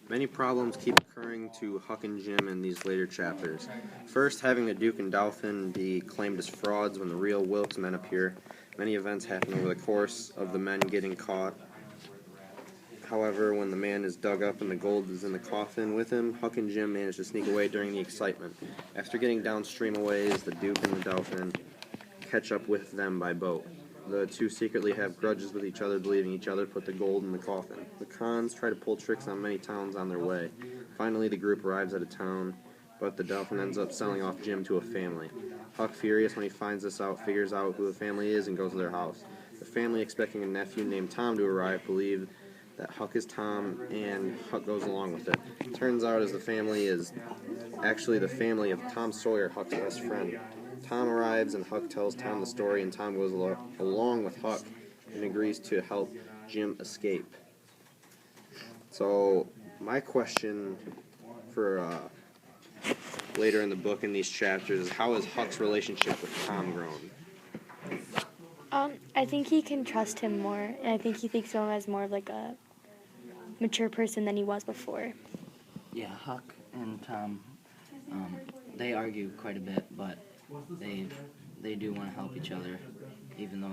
Many problems keep occurring to Huck and Jim in these later chapters. First, having the Duke and Dolphin be claimed as frauds when the real Wilkes men appear. Many events happen over the course of the men getting caught. However, when the man is dug up and the gold is in the coffin with him, Huck and Jim manage to sneak away during the excitement. After getting downstream a ways, the Duke and the Dolphin catch up with them by boat. The two secretly have grudges with each other, believing each other put the gold in the coffin. The Cons try to pull tricks on many towns on their way. Finally, the group arrives at a town, but the Dolphin ends up selling off Jim to a family. Huck, furious when he finds this out, figures out who the family is and goes to their house. The family, expecting a nephew named Tom to arrive, believe that Huck is Tom, and Huck goes along with it. Turns out as the family is actually the family of Tom Sawyer, Huck's best friend. Tom arrives and Huck tells Tom the story, and Tom goes along with Huck and agrees to help Jim escape. So my question for later in the book in these chapters is, how has Huck's relationship with Tom grown? I think he can trust him more, and I think he thinks of him as more of like a mature person than he was before. Yeah, Huck and Tom, they argue quite a bit, but they do want to help each other, even though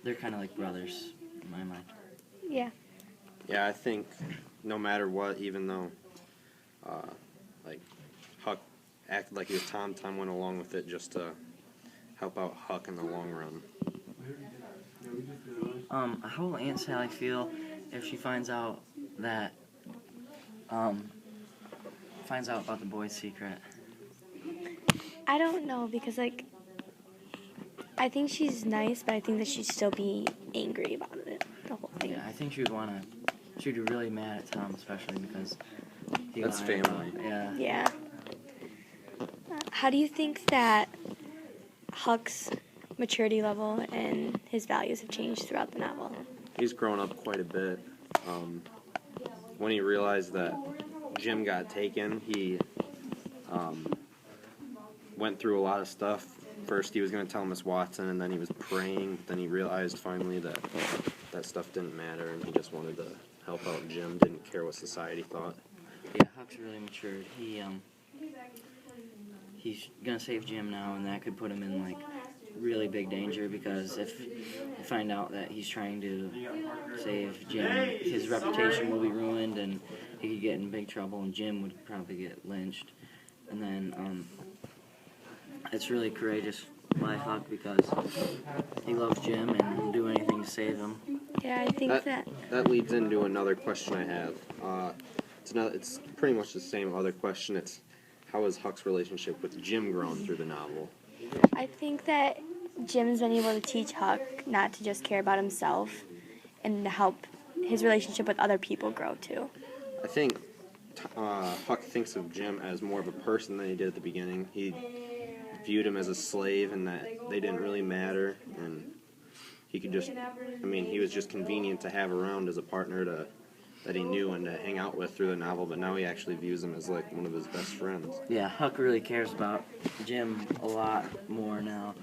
they're kind of like brothers in my mind. Yeah. Yeah, I think no matter what, even though like Huck acted like he was Tom, Tom went along with it just to help out Huck in the long run. How will Aunt Sally feel if she finds out that about the boy's secret? I don't know, because I think she's nice, but I think that she'd still be angry about it, the whole thing. Yeah, I think she'd be really mad at Tom, especially because That's family. Yeah. How do you think that Huck's maturity level and his values have changed throughout the novel? He's grown up quite a bit. When he realized that Jim got taken, he went through a lot of stuff. First he was going to tell Miss Watson, and then he was praying. Then he realized finally that that stuff didn't matter, and he just wanted to help out Jim, didn't care what society thought. Yeah, Huck's really matured. He's going to save Jim now, and that could put him in really big danger, because if you find out that he's trying to save Jim, his reputation will be ruined, and he could get in big trouble, and Jim would probably get lynched. And then it's really courageous by Huck, because he loves Jim and will do anything to save him. Yeah, I think that leads into another question I have. It's pretty much the same other question. It's, how has Huck's relationship with Jim grown through the novel? I think that Jim's been able to teach Huck not to just care about himself, and to help his relationship with other people grow too. I think Huck thinks of Jim as more of a person than he did at the beginning. He viewed him as a slave, and that they didn't really matter, and he was just convenient to have around as a partner that he knew and to hang out with through the novel, but now he actually views him as one of his best friends. Yeah, Huck really cares about Jim a lot more now.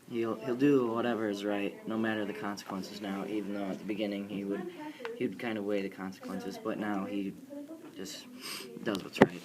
He'll do whatever is right, no matter the consequences now, even though at the beginning he would kind of weigh the consequences, but now he just does what's right.